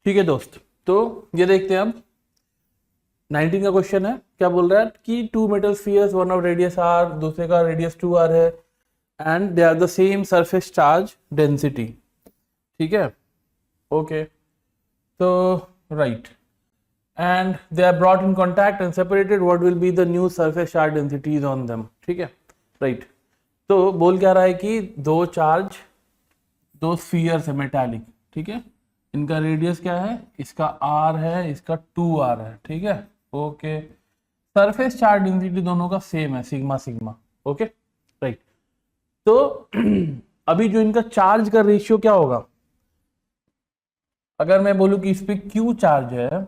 ठीक है दोस्त, तो ये देखते हैं अब 19 का क्वेश्चन है। क्या बोल रहा है कि two metal spheres, one of radius r, दूसरे का रेडियस 2r है, and they are the same surface charge density. ठीक है, ओके, तो right, and they are brought in contact and separated, what will be the new surface charge densities on them. ठीक है, right. तो बोल क्या रहा है कि दो स्फीयर्स है मेटालिक। ठीक है, इनका रेडियस क्या है, इसका r है, इसका 2r है। ठीक है, ओके, सरफेस चार्ज डेंसिटी दोनों का सेम है, सिग्मा सिग्मा। Okay, right. तो अभी जो इनका चार्ज का रेशियो क्या होगा, अगर मैं बोलूं कि इस पे q चार्ज है,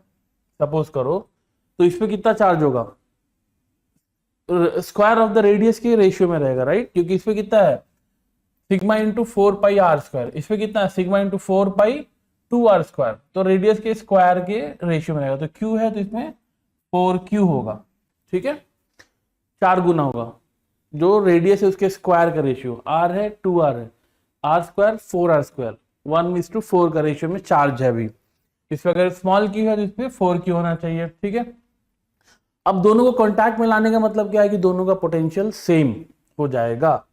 सपोज करो, तो इस पे कितना चार्ज होगा, स्क्वायर ऑफ द रेडियस के रेशियो में रहेगा, राइट। क्योंकि इस पे कितना है, सिग्मा इंटू 4πr², इस पे कितना है, सिग्मा इंटू 4π2r², तो रेडियस के स्क्वायर के रेशियो में रहेगा। तो q है तो इसमें 4q होगा। ठीक है, 4 गुना होगा, जो रेडियस है उसके स्क्वायर का रेशियो, r है 2r है, r² 4r², 1:4 का रेशियो में चार्ज है। अभी इस पे अगर स्मॉल q है तो इस पे 4q होना चाहिए। ठीक है, अब दोनों को कांटेक्ट में लाने का मतलब क्या है कि दोनों का पोटेंशियल सेम हो जाएगा।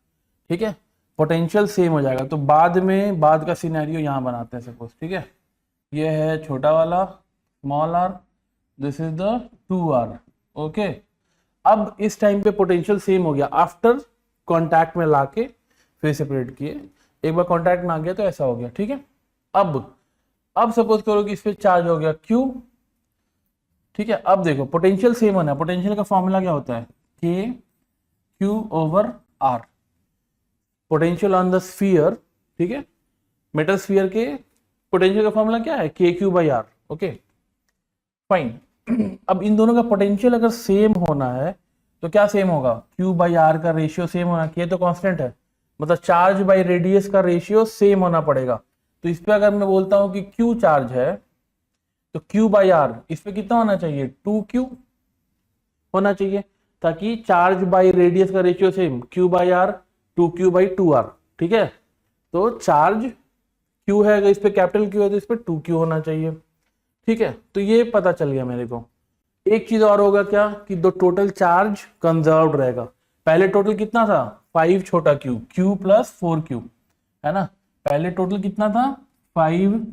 ठीक है, पोटेंशियल सेम हो जाएगा। तो बाद का सिनेरियो यहाँ बनाते हैं सपोज। ठीक है, ये है छोटा वाला small r, this is the 2r। Okay, अब इस टाइम पे पोटेंशियल सेम हो गया, आफ्टर कांटेक्ट में लाके फिर सेपरेट किए। एक बार कांटेक्ट में आ गया तो ऐसा हो गया। ठीक है, अब सपोज करो कि इस पे चार्ज हो गया q। ठीक है, अब देखो पोटेंशियल सेम होना है। पोटेंशियल का फॉर्मूला क्या होता है, k q/r, potential on the sphere. ठीक है, मेटल स्फीयर के पोटेंशियल का फॉर्मूला क्या है, kq/r। Okay, fine. अब इन दोनों का पोटेंशियल अगर सेम होना है तो क्या सेम होगा, q/r का रेशियो सेम होना, k तो कांस्टेंट है, मतलब चार्ज बाय रेडियस का रेशियो सेम होना पड़ेगा। तो इस पे अगर मैं बोलता हूं कि q चार्ज है तो q/r इस पे कितना होना चाहिए, 2q होना चाहिए, ताकि चार्ज बाय रेडियस का रेशियो सेम, q/r 2q/2r। ठीक है, तो चार्ज q है, अगर इस पे कैपिटल Q है तो इस पे 2q होना चाहिए। ठीक है, तो ये पता चल गया मेरे को। एक चीज और होगा क्या, कि दो टोटल चार्ज कंजर्व रहेगा। पहले टोटल कितना था, 5 छोटा q, q + 4q, है ना। पहले टोटल कितना था, 5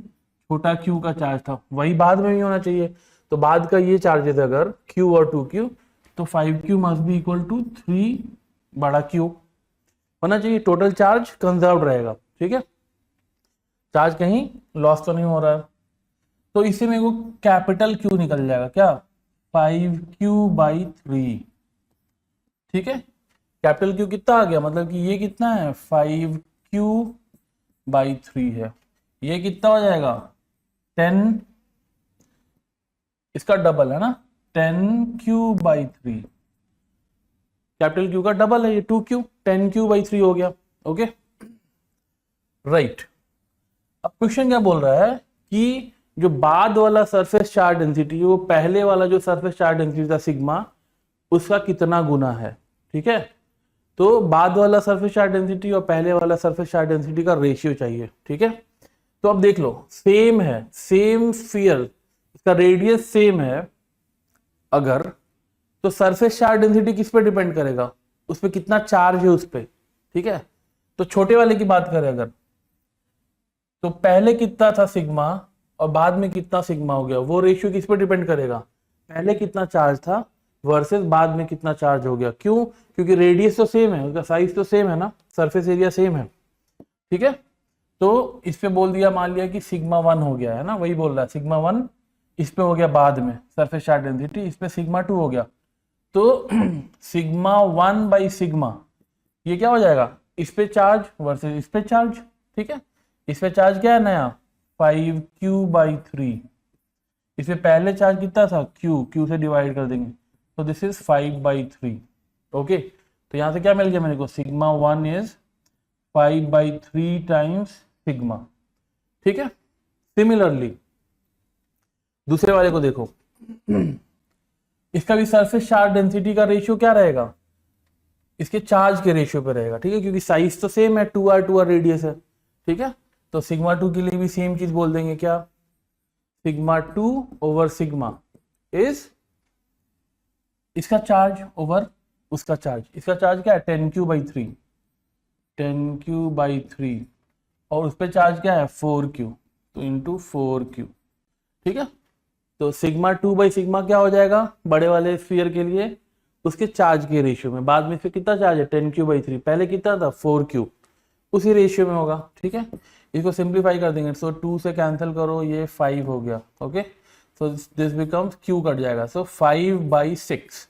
छोटा q का चार्ज था, वही बाद में भी होना चाहिए। तो बाद का ये चार्जेस अगर q और 2q, तो 5q must be equal to 3 बड़ा q होना चाहिए। टोटल चार्ज कंजर्व रहेगा। ठीक है, चार्ज कहीं लॉस तो नहीं हो रहा है। तो इससे मेरे को कैपिटल Q निकल जाएगा, क्या, 5q/3। ठीक है, कैपिटल Q कितना आ गया, मतलब कि ये कितना है, 5q/3 है। ये कितना हो जाएगा, 10, इसका डबल है ना, 10q/3। कैपिटल Q का डबल है ये 2q, 10q/3 हो गया। Okay, right. अब क्वेश्चन क्या बोल रहा है कि जो बाद वाला सरफेस चार्ज डेंसिटी, वो पहले वाला जो सरफेस चार्ज डेंसिटी था सिग्मा, उसका कितना गुना है। ठीक है, तो बाद वाला सरफेस चार्ज डेंसिटी और पहले वाला सरफेस चार्ज डेंसिटी का रेशियो चाहिए। ठीक है, तो अब देख लो, सेम है, सेम स्फीयर, इसका रेडियस सेम है अगर, तो सरफेस चार्ज डेंसिटी किस पे डिपेंड करेगा, उस पर कितना चार्ज है उस पर। ठीक है, तो छोटे वाले की बात करें अगर, तो पहले कितना था सिग्मा और बाद में कितना सिग्मा हो गया, वो रेशियो किस पे डिपेंड करेगा, पहले कितना चार्ज था वर्सेस बाद में कितना चार्ज हो गया। क्यों, क्योंकि रेडियस तो सेम है, उसका साइज तो सेम है ना, सरफेस एरिया सेम है। ठीक है, तो इस पे बोल दिया, मान लिया कि σ1 हो गया है ना, वही बोल रहा है σ1 इस पे हो गया बाद में सरफेस चार्ज डेंसिटी, इस पे σ2 हो गया। तो σ1/σ ये क्या हो जाएगा, इस पे चार्ज वर्सेस इस पे चार्ज। ठीक है, इस पे चार्ज क्या है नया, 5q/3, इस पे पहले चार्ज कितना था, q से डिवाइड कर देंगे, तो दिस इज 5/3। ओके, तो यहां से क्या मिल गया मेरे को, σ1 इज 5/3 टाइम्स सिग्मा। ठीक है, सिमिलरली दूसरे वाले को देखो, इसका भी सरफेस चार्ज डेंसिटी का रेशियो क्या रहेगा, इसके चार्ज के रेशियो पे रहेगा। ठीक है, क्योंकि साइज तो सेम है, 2r रेडियस है। ठीक है, तो σ2 के लिए भी सेम चीज बोल देंगे, क्या, सिग्मा 2 ओवर सिग्मा इज इसका चार्ज ओवर उसका चार्ज। इसका चार्ज क्या है 10q/3, 10q/3 और उस पर चार्ज क्या है 4q, तो इंटू 4q। ठीक है, तो सिग्मा 2/सिग्मा क्या हो जाएगा बड़े वाले स्फीयर के लिए उसके चार्ज के रेशियो में। बाद में इसमें कितना चार्ज है 10q/3, पहले कितना था 4q, उसी रेशियो में होगा। ठीक है, इसको सिंप्लीफाई कर देंगे, सो 2 से कैंसिल करो, ये 5 हो गया। Okay, so this becomes q cut जाएगा, सो 5/6,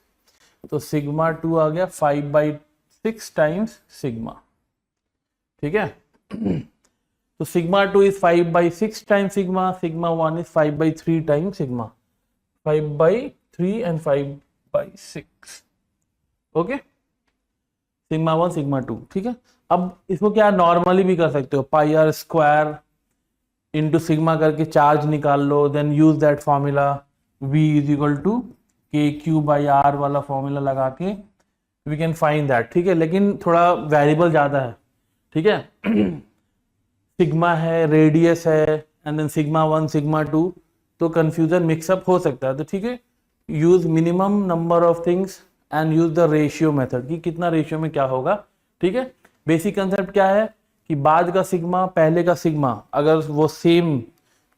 तो सिग्मा 2 आ गया 5/6 टाइम्स सिग्मा। ठीक है, तो sigma 2 is 5/6 times sigma, sigma 1 is 5/3 times sigma, 5/3 and 5/6। Okay, sigma 1 sigma 2। ठीक है, अब इसको क्या नॉर्मली भी कर सकते हो, pi R square into sigma करके चार्ज निकाल लो, then use that formula v is equal to KQ/R वाला फॉर्मूला लगा के वी कैन फाइंड दैट। ठीक है, लेकिन थोड़ा वेरिएबल ज़्यादा है। ठीक है, सिग्मा है, रेडियस है, एंड देन सिग्मा 1 सिग्मा 2, तो कंफ्यूजन मिक्सअप हो सकता है। तो ठीक है, use minimum number of things and use the ratio method कि कितना रेशियो में क्या होगा। ठीक है, बेसिक कंसेप्ट क्या है कि बाद का सिग्मा पहले का सिग्मा अगर वो सेम,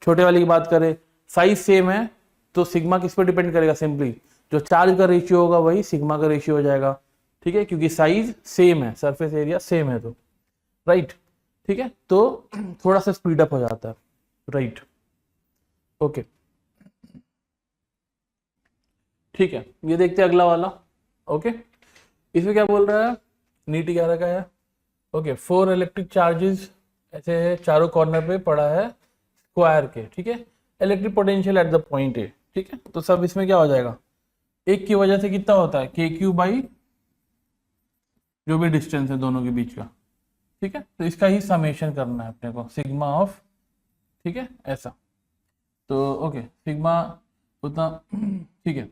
छोटे वाले की बात करें साइज सेम है तो सिग्मा किस पर डिपेंड करेगा, सिंपली जो चार्ज का रेशियो होगा वही सिग्मा का रेशियो हो जाएगा। ठीक है, क्योंकि साइज सेम है, सरफेस एरिया सेम है, तो राइट। ठीक है, तो थोड़ा सा स्पीड अप हो जाता है, राइट। ओके, ठीक है, ये देखते हैं अगला वाला। ओके, इसमें क्या बोल रहा है, नीट 11 का है। ओके, 4 इलेक्ट्रिक चार्जेस ऐसे है, चारों कॉर्नर पे पड़ा है स्क्वायर के। ठीक है, electric potential at the point A. ठीक है, तो सब इसमें क्या हो जाएगा, एक की वजह से कितना होता है KQ/ जो भी डिस्टेंस है दोनों के बीच का। ठीक है, तो इसका ही समेशन करना है अपने को, सिग्मा ऑफ। ठीक है, ऐसा, तो ओके सिग्मा उतना। ठीक है,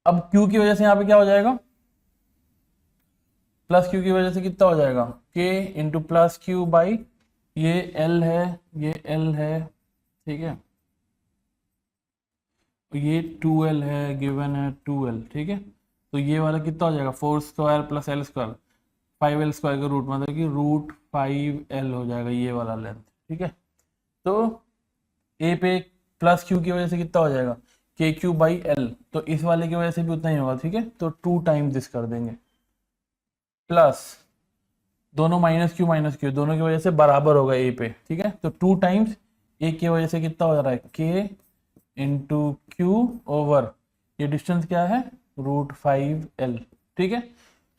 अब Q की वजह से यहाँ पे क्या हो जाएगा, प्लस Q की वजह से कितना हो जाएगा K इंटू प्लस Q/, ये L है, ये L है। ठीक है, ये 2L है, गिवन है 2L। ठीक है, तो ये वाला कितना हो जाएगा 4² प्लस L², 5L² का रूट, मतलब कि √5L हो जाएगा ये वाला लेंथ। ठीक है, तो A पे प्लस Q की वजह से कितना हो जाएगा KQ/L, तो इस वाले की वजह से भी उतना ही होगा। ठीक है, तो 2 टाइम्स दिस कर देंगे, प्लस दोनों माइनस क्यू दोनों की वजह से बराबर होगा A पे। ठीक है, तो 2 टाइम्स A की वजह से कितना हो जा रहा है K इंटू क्यू ओवर ये डिस्टेंस क्या है √5L। ठीक है,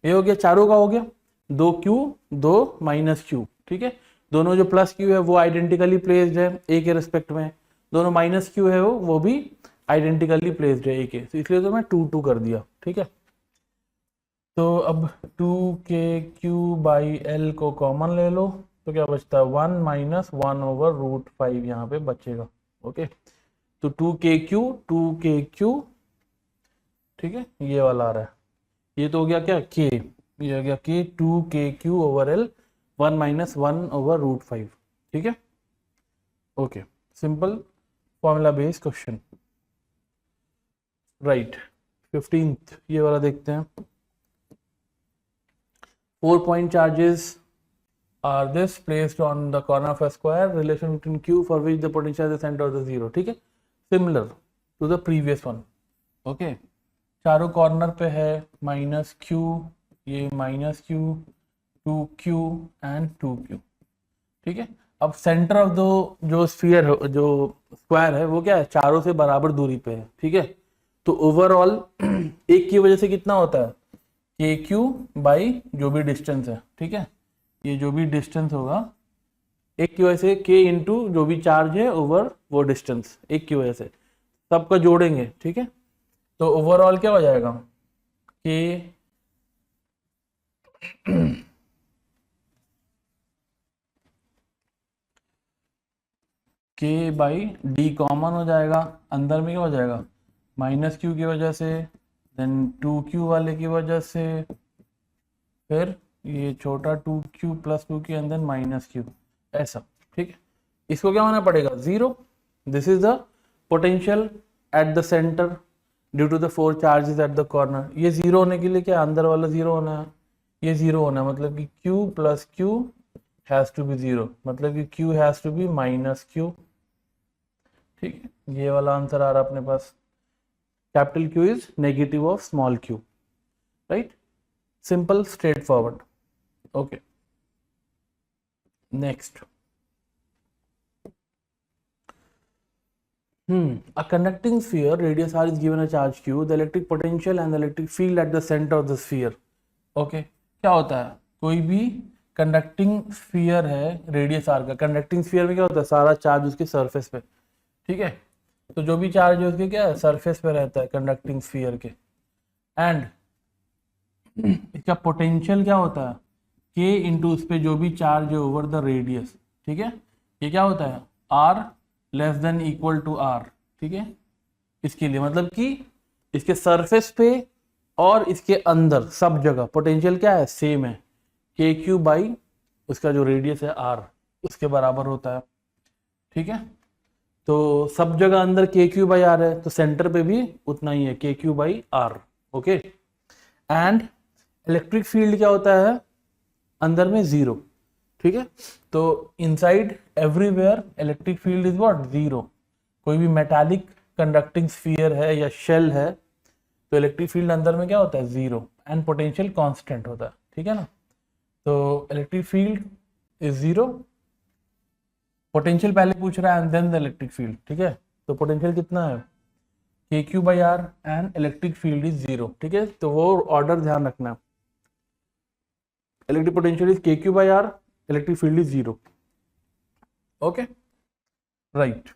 ये हो गया, चारों का हो गया, 2Q 2 माइनस क्यू। ठीक है, दोनों जो प्लस क्यू है वो आइडेंटिकली प्लेस्ड है A के रिस्पेक्ट में, दोनों माइनस क्यू है वो भी आइडेंटिकली प्लेस्ड है A के, तो इसलिए तो मैं 2 कर दिया। ठीक है, तो अब 2KQ/L को कॉमन ले लो, तो क्या बचता है 1 माइनस 1 ओवर √5 यहाँ पे बचेगा। ओके, तो 2KQ। ठीक है, ये वाला आ रहा है, ये तो हो गया क्या K, ये हो गया K 2KQ/L 1 माइनस 1 ओवर √5। ठीक है, okay, simple formula based question, right. 15th ये वाला देखते हैं। 4 point charges are this placed on the corner of a square, relation between Q for which the potential at the center of the zero। ठीक है, similar to the previous one। Okay, चारों corner पे है -Q, ये -Q, 2Q and 2Q। ठीक है, अब centre of दो जो स्फीयर है, जो स्क्वायर है, वो क्या है चारों से बराबर दूरी पे है। ठीक है, तो ओवरऑल एक की वजह से कितना होता है KQ/ जो भी डिस्टेंस है। ठीक है, ये जो भी डिस्टेंस होगा एक की वजह से K इंटू जो भी चार्ज है ओवर वो डिस्टेंस, एक की वजह से सबका जोड़ेंगे। ठीक है, तो ओवरऑल क्या हो जाएगा K/D कॉमन हो जाएगा, अंदर में क्या हो जाएगा -Q की वजह से, देन 2Q वाले की वजह से, फिर ये छोटा 2Q plus 2Q and then -Q, ऐसा। ठीक है, इसको क्या होना पड़ेगा, zero. This is the potential at the centre due to the 4 charges at the corner. ये जीरो होने के लिए क्या, अंदर वाला जीरो होना है, ये जीरो होना है, मतलब कि Q plus Q has to be zero, मतलब कि Q has to be minus Q। ठीक है, ये वाला आंसर आ रहा है अपने पास। Capital Q is negative of small q, right, simple straightforward. Okay, next. A conducting sphere radius r is given a charge q, the electric potential and the electric field at the center of the sphere. Okay, क्या होता है, कोई भी conducting sphere है radius are का, conducting sphere में क्या होता है, सारा चार्ज उसके सरफेस पे, ठीक है, तो जो भी चार्ज है उसके क्या है, सरफेस पे रहता है कंडक्टिंग स्फीयर के। एंड इसका पोटेंशियल क्या होता है, के इंटू उस पर जो भी चार्ज है ओवर द रेडियस, ठीक है, ये क्या होता है, r less than equal to r, ठीक है, इसके लिए मतलब कि इसके सरफेस पे और इसके अंदर सब जगह पोटेंशियल क्या है, सेम है, के क्यू बाई उसका जो रेडियस है आर, उसके बराबर होता है, ठीक है। तो सब जगह अंदर के क्यू बाई आर है, तो सेंटर पे भी उतना ही है, k q by r. Okay, and electric field क्या होता है अंदर में, जीरो, ठीक है। तो inside everywhere electric field is what, zero. कोई भी मेटालिक कंडक्टिंग स्फीयर है या शेल है तो इलेक्ट्रिक फील्ड अंदर में क्या होता है, जीरो, एंड पोटेंशियल कांस्टेंट होता है, ठीक है ना। तो electric field is zero, potential पहले पूछ रहा है and then the electric field, ठीक है। तो पोटेंशियल कितना है, k q by r and electric field is zero, ठीक है। तो वो ऑर्डर ध्यान रखना, electric potential is k q by r, electric field is zero. Okay, right.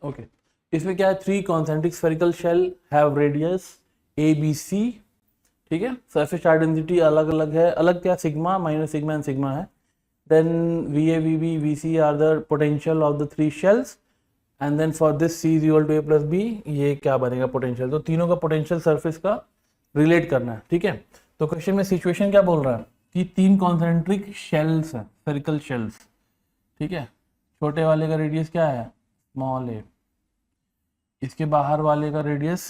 Okay, इसमें क्या है, 3 concentric spherical shell have radius a b c, ठीक है। सरफेस चार्ज डेंसिटी अलग अलग है, अलग क्या, sigma minus sigma and sigma है। Then V A V B V C are the potential of the 3 shells, and then for this C is equal to A plus B, ये क्या बनेगा potential. तो तीनों का पोटेंशियल सरफेस का relate करना है, ठीक है। तो क्वेश्चन में सिचुएशन क्या बोल रहा है कि 3 कॉन्सेंट्रिक शेल्स है, स्फेरिकल शेल्स, ठीक है। छोटे वाले का रेडियस क्या है, स्मॉल ए, इसके बाहर वाले का रेडियस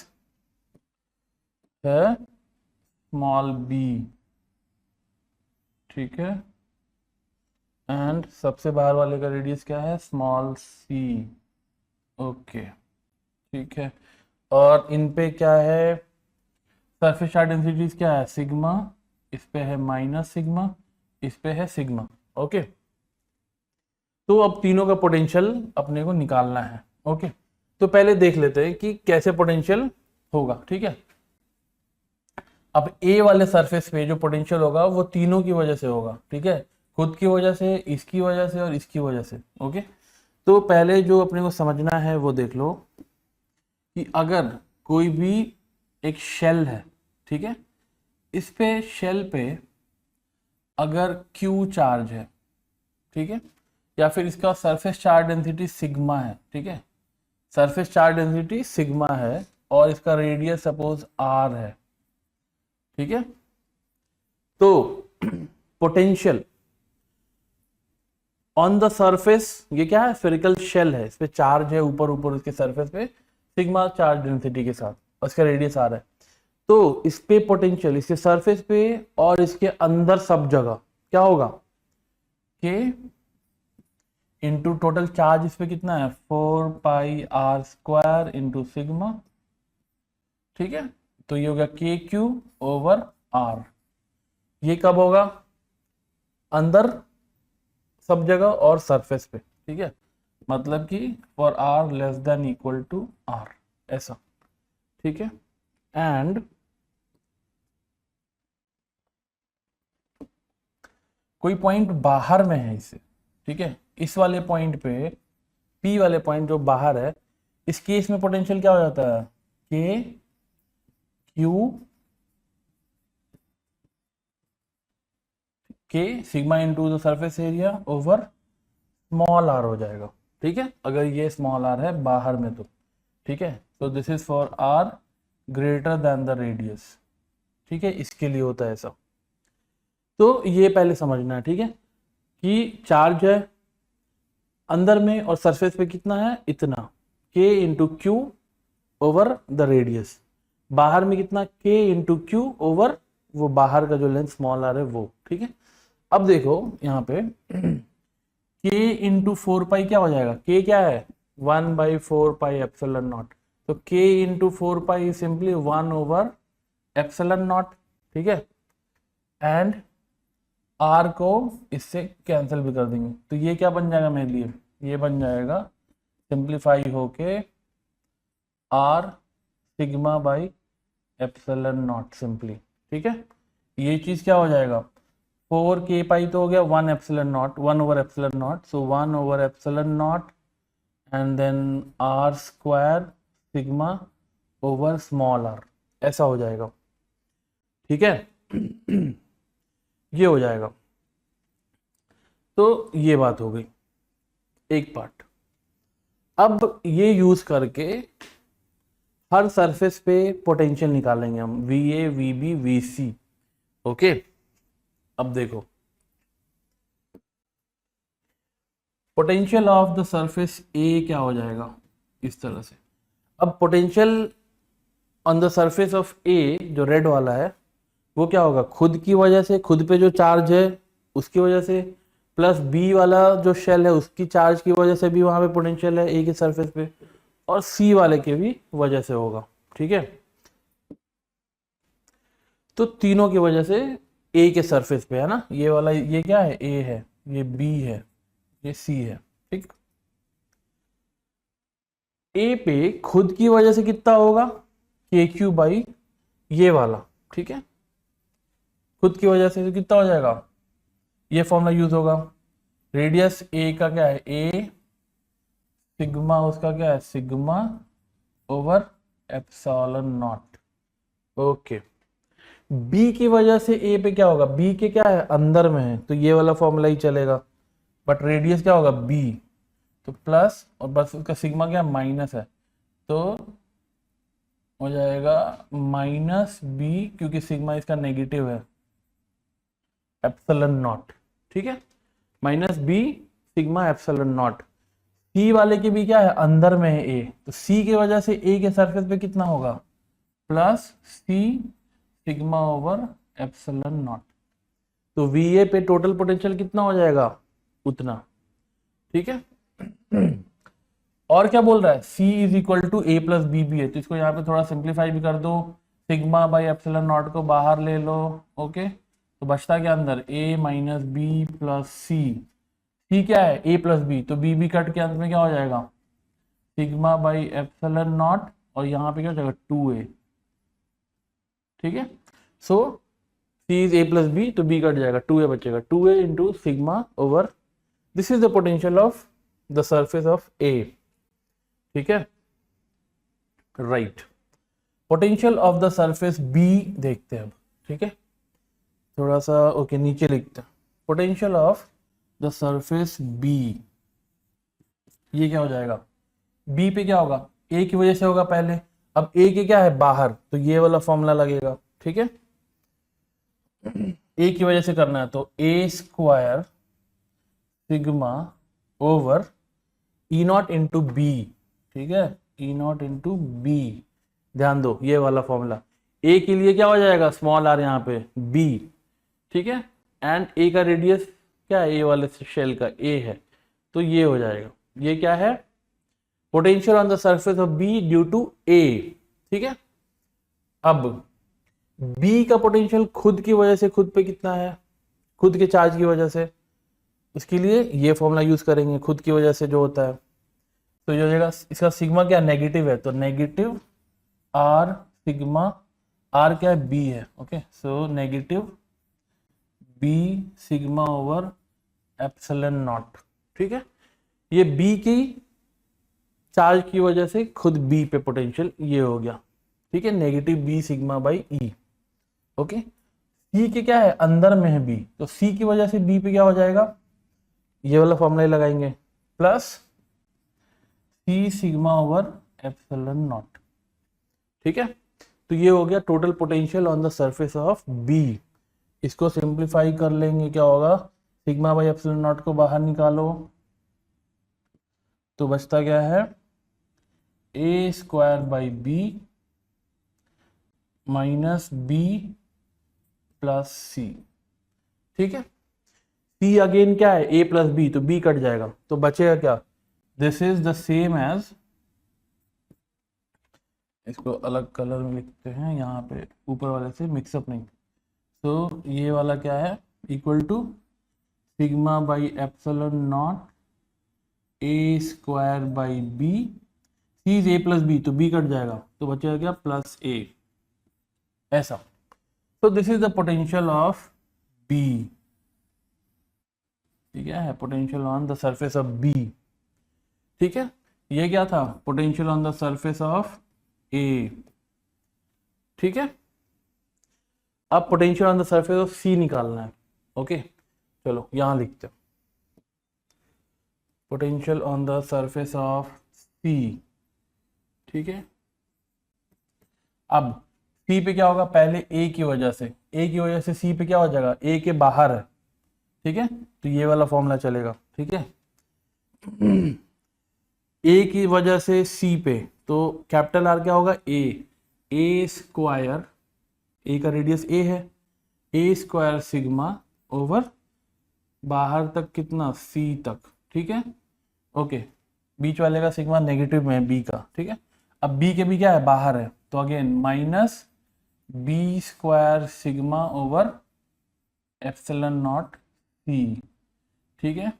है स्मॉल बी, ठीक है, एंड सबसे बाहर वाले का रेडियस क्या है, स्मॉल सी। ओके, ठीक है। और इन पे क्या है, सरफेस चार्ज डेंसिटीज क्या है, सिग्मा, इस पे है माइनस सिग्मा, इस पे है सिग्मा। ओके, तो अब तीनों का पोटेंशियल अपने को निकालना है। ओके, तो पहले देख लेते हैं कि कैसे पोटेंशियल होगा, ठीक है। अब ए वाले सरफेस पे जो पोटेंशियल होगा वो तीनों की वजह से होगा, ठीक है, खुद की वजह से, इसकी वजह से और इसकी वजह से। ओके, तो पहले जो अपने को समझना है वो देख लो कि अगर कोई भी एक शेल है, ठीक है, इस पे शेल पे अगर क्यू चार्ज है, ठीक है, या फिर इसका सरफेस चार्ज डेंसिटी सिग्मा है, ठीक है, सरफेस चार्ज डेंसिटी सिग्मा है और इसका रेडियस सपोज आर है, ठीक है। तो पोटेंशियल ऑन द सरफेस, ये क्या है, स्फेरिकल शेल है, इस पे चार्ज है ऊपर ऊपर इसके सरफेस पे सिग्मा चार्ज डेंसिटी के साथ, और इसका रेडियस आर है। तो इस पे पोटेंशियल इसके सरफेस पे और इसके अंदर सब जगह क्या होगा, के इंटू टोटल चार्ज इस पे कितना है, 4 पाई आर स्क्वायर इंटू सिग्मा, ठीक है। तो ये होगा के क्यू ओवर आर। ये कब होगा, अंदर सब जगह और सरफेस पे, ठीक है, मतलब कि for r less than equal to r, ऐसा, ठीक है। एंड कोई पॉइंट बाहर में है इससे, ठीक है, इस वाले पॉइंट पे, पी वाले पॉइंट जो बाहर है, इस केस में पोटेंशियल क्या हो जाता है, k q k sigma into the surface area over small r हो जाएगा, ठीक है, अगर ये स्मॉल आर है बाहर में तो, ठीक है, तो this is for r greater than the radius, ठीक है, इसके लिए होता है ऐसा। तो ये पहले समझना है, ठीक है, कि चार्ज है अंदर में और सरफेस पे कितना है, इतना k into Q over the radius, बाहर में कितना k इंटू क्यू ओवर वो बाहर का जो लेंथ स्मॉल आर है वो, ठीक है। अब देखो यहाँ पे k इंटू 4 पाई क्या हो जाएगा, k क्या है 1/4 पाई एप्सिलॉन नॉट, तो k into 4 pi simply 1 over epsilon not, ठीक है, एंड r को इससे कैंसिल भी कर देंगे, तो ये क्या बन जाएगा मेरे लिए, ये बन जाएगा सिंप्लीफाई होके r sigma by epsilon not simply, ठीक है। ये चीज क्या हो जाएगा 4k पाई तो हो गया 1 epsilon nought, 1 over epsilon nought, so 1 over epsilon nought and then r square sigma over small r, ऐसा हो जाएगा, ठीक है। ये हो जाएगा, तो ये बात हो गई एक पार्ट। अब ये यूज करके हर सरफेस पे पोटेंशियल निकालेंगे हम, VA VB VC, ओके। अब देखो potential of the surface A क्या हो जाएगा इस तरह से। अब potential on the surface of A जो रेड वाला है वो क्या होगा, खुद की वजह से, खुद पे जो चार्ज है उसकी वजह से, प्लस B वाला जो शेल है उसकी चार्ज की वजह से भी वहां पे पोटेंशियल है A के सरफेस पे, और C वाले के भी वजह से होगा, ठीक है। तो तीनों की वजह से A के सरफेस पे है ना, ये वाला, ये क्या है A है, ये B है, ये C है, ठीक। A पे खुद की वजह से कितना होगा KQ बाई ये वाला, ठीक है, खुद की वजह से तो कितना हो जाएगा, ये फॉर्मूला यूज होगा। रेडियस A का क्या है A, सिग्मा उसका क्या है sigma over epsilon not, okay. B की वजह से A पे क्या होगा, B के क्या है अंदर में है तो ये वाला फॉर्मूला ही चलेगा, बट रेडियस क्या होगा B, तो प्लस और बस उसका सिग्मा क्या माइनस है, तो हो जाएगा माइनस B, क्योंकि सिग्मा इसका नेगेटिव है एप्सिलॉन नॉट, ठीक है, minus B sigma epsilon not. C वाले के भी क्या है अंदर में है A, तो C की वजह से A के सरफेस पे कितना होगा plus C sigma over epsilon not, तो VA पे टोटल पोटेंशियल कितना हो जाएगा उतना, ठीक है। और क्या बोल रहा है C is equal to A plus b भी है, तो इसको यहाँ पे थोड़ा सिंप्लीफाई भी कर दो, सिग्मा बाई एप्सिलॉन नॉट को बाहर ले लो, ओके, तो बचता क्या अंदर A minus B plus C क्या है A प्लस बी, तो B कट के अंत में क्या हो जाएगा सिग्मा बाई एप्सिलॉन नॉट, और यहाँ पे क्या हो जाएगा 2A, ठीक है। So C is A plus B, तो B कट जाएगा 2A बचेगा, 2A into sigma over, this is the potential of the surface of A, ठीक है, right. Potential of the surface B देखते हैं अब, ठीक है, थोड़ा सा ओके नीचे लिखते हैं, potential of the surface B, ये क्या हो जाएगा B पे क्या होगा A की वजह से होगा पहले, अब A के क्या है बाहर, तो ये वाला फॉर्मूला लगेगा, ठीक है, A की वजह से करना है तो A square sigma over E nought into b, ठीक है, E नॉट इंटू बी, ध्यान दो ये वाला फॉर्मूला, A के लिए क्या हो जाएगा स्मॉल r यहाँ पे B, ठीक है, एंड A का रेडियस क्या है A वाले शेल का A है, तो ये हो जाएगा, ये क्या है potential on the surface of B due to A, ठीक है। अब B का पोटेंशियल खुद की वजह से, खुद पे कितना है खुद के चार्ज की वजह से, उसके लिए ये फॉर्मूला यूज करेंगे खुद की वजह से जो होता है, तो ये हो जाएगा इसका सिग्मा क्या नेगेटिव है, तो नेगेटिव R सिग्मा, R क्या है B है, okay, so negative B sigma over epsilon not, ठीक है। ये B की चार्ज की वजह से खुद B पे पोटेंशियल ये हो गया, ठीक है, negative B sigma by E, okay. C के क्या है अंदर में है B, तो C की वजह से B पे क्या हो जाएगा ये वाला फॉर्मूला लगाएंगे, plus c sigma over epsilon not. ठीक है, तो ये हो गया total potential on the surface of b. इसको सिंप्लीफाई कर लेंगे, क्या होगा, सिग्मा बाई एप्सिलॉन नॉट को बाहर निकालो तो बचता क्या है, A square by B minus B plus C. ठीक है, सी अगेन क्या है, ए प्लस बी, तो बी कट जाएगा तो बचेगा क्या, this is the same as, इसको अलग कलर में लिखते हैं यहाँ पे ऊपर वाले से मिक्सअप नहीं। तो ये वाला क्या है, equal to sigma by epsilon naught A square by B, C is A plus B तो बी कट जाएगा तो बचेगा क्या, प्लस ए, ऐसा। तो this is the potential of B. ठीक है, potential on the surface of B. ठीक है, ये क्या था, potential on the surface of A. ठीक है, अब potential on the surface of C निकालना है। ओके, चलो यहां लिखते हैं, potential on the surface of C. ठीक है, अब सी पे क्या होगा, पहले ए की वजह से सी पे क्या हो जाएगा, ए के बाहर है। ठीक है, तो ये वाला फॉर्मूला चलेगा। ठीक है, ए की वजह से सी पे, तो कैपिटल आर क्या होगा, ए स्क्वायर, ए का रेडियस ए है, ए स्क्वायर सिग्मा ओवर बाहर तक कितना, सी तक। ठीक है, ओके, बीच वाले का सिग्मा नेगेटिव में है बी का। ठीक है, अब बी के भी क्या है, बाहर है, तो again minus B square sigma over epsilon not C. ठीक है,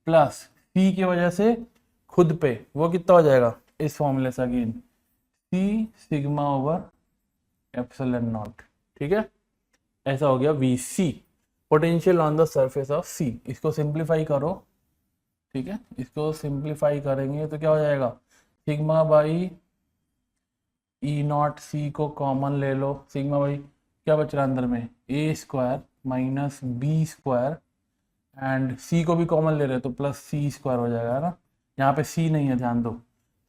प्लस सी की वजह से खुद पे वो कितना हो जाएगा, इस फॉर्मूले से again C sigma over epsilon not. ठीक है, ऐसा हो गया V C, potential on the surface of C. इसको सिंप्लीफाई करो। ठीक है, इसको सिंप्लीफाई करेंगे तो क्या हो जाएगा, सिग्मा बाई ई नॉट सी को कॉमन ले लो, सिग्मा बाई क्या बच रहा है अंदर में, A square minus B square, and C को भी कॉमन ले रहे हैं तो प्लस सी स्क्वायर हो जाएगा, है ना। यहाँ पे सी नहीं है, ध्यान दो,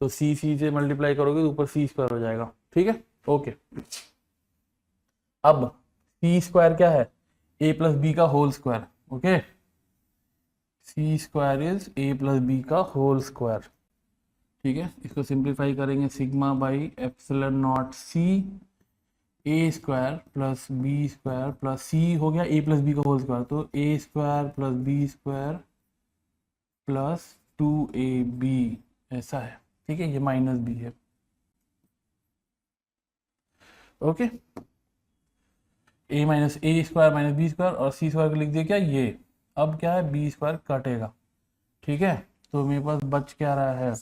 तो सी से मल्टीप्लाई करोगे तो ऊपर सी स्क्वायर हो जाएगा। ठीक है, ओके, अब सी स्क्वायर क्या है, ए प्लस बी का whole square. Okay, C square is A plus B का होल स्क्वायर। ठीक है, इसको सिंप्लीफाई करेंगे, sigma by epsilon not C A square plus B square plus C हो गया ए प्लस बी का होल स्क्वायर, तो A square plus B square plus 2ab, ऐसा है। ठीक है, ये माइनस बी है। Okay, A minus A square minus B square और सी स्क्वायर को लिख दिया क्या, ये अब क्या है, बी स्क्वायर कटेगा। ठीक है, तो मेरे पास बच क्या रहा है,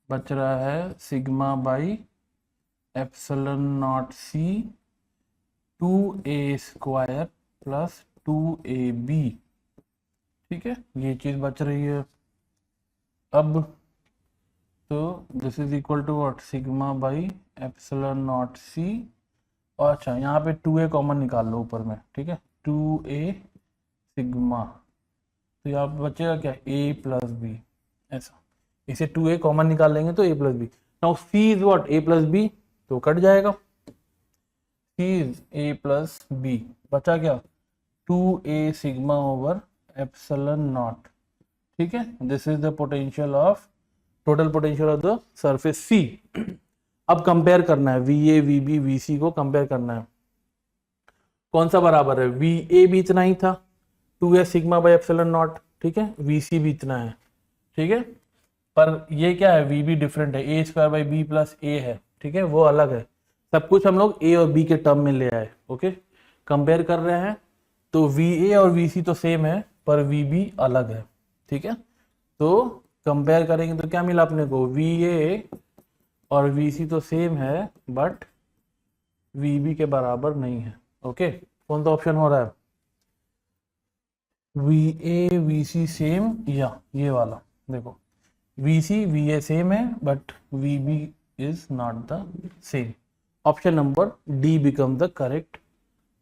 बच रहा है sigma by epsilon not c 2a square plus 2ab। ठीक है, ये चीज बच रही है। अब तो this is equal to what, sigma by epsilon not C, और अच्छा यहाँ पे 2a कॉमन निकाल लो ऊपर में। ठीक है, 2a सिग्मा, तो यहाँ पे बचेगा क्या, a प्लस बी, ऐसा। इसे 2a कॉमन निकाल लेंगे तो a plus b. Now c is what, a plus B, तो कट जाएगा, c is a plus b, बचा क्या, 2a sigma over epsilon not. ठीक है, this is the potential of, total potential of the surface C। अब compare करना है VA VB VC को कंपेयर करना है, कौन सा बराबर है, VA भी इतना ही था 2a sigma by epsilon not. ठीक है, VC भी इतना है। ठीक है, पर ये क्या है, VB डिफरेंट है, a square by b plus a है। ठीक है, वो अलग है, सब कुछ हम लोग a और b के टर्म में ले आए। ओके, कंपेयर कर रहे हैं तो VA और VC तो सेम है पर VB अलग है। ठीक है, तो कंपेयर करेंगे तो क्या मिला अपने को, VA और VC तो सेम है बट VB के बराबर नहीं है। ओके, कौन सा ऑप्शन हो रहा है, VA VC सेम, या ये वाला देखो, VC VA सेम है but VB is not the same. Option number D become the correct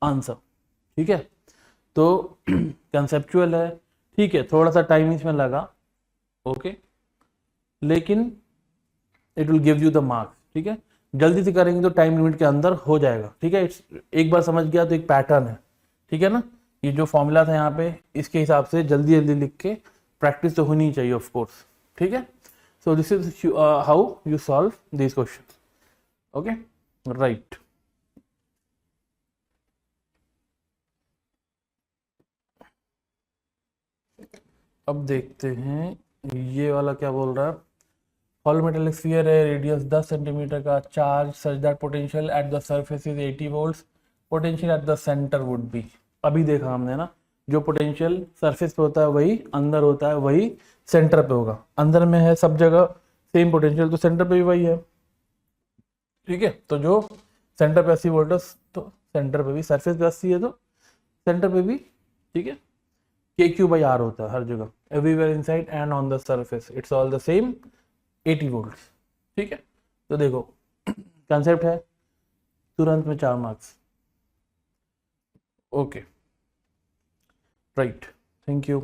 answer. ठीक है, तो कंसेप्चुअल है। ठीक है, थोड़ा सा टाइम इसमें लगा। ओके, लेकिन it will give you the marks, ठीक है। जल्दी से करेंगे तो टाइम लिमिट के अंदर हो जाएगा, ठीक है। एक बार समझ गया तो एक पैटर्न है, ठीक है ना। ये जो फॉर्मूला था यहाँ पे, इसके हिसाब से जल्दी जल्दी लिख के प्रैक्टिस तो होनी चाहिए ऑफ कोर्स, ठीक है। So this is how you solve this question, okay, right. अब देखते हैं ये वाला क्या बोल रहा है। hollow metallic sphere है, रेडियस 10 सेंटीमीटर का, charge such that potential at the surface is 80 volts, potential at the centre would be. अभी देखा हमने ना, जो पोटेंशियल सरफेस पे होता है वही अंदर होता है, वही सेंटर पे होगा। अंदर में है सब जगह सेम पोटेंशियल, तो सेंटर पे भी वही है, ठीक है। तो जो सेंटर पे 80 वोल्ट, तो सेंटर पे भी, सरफेस पे 80 है तो सेंटर पे भी, ठीक है। के क्यू बाई आर होता है हर जगह, everywhere inside and on the surface it's all the same 80 volt, ठीक है। तो देखो कंसेप्ट है, तुरंत में 4 marks, okay, right, thank you.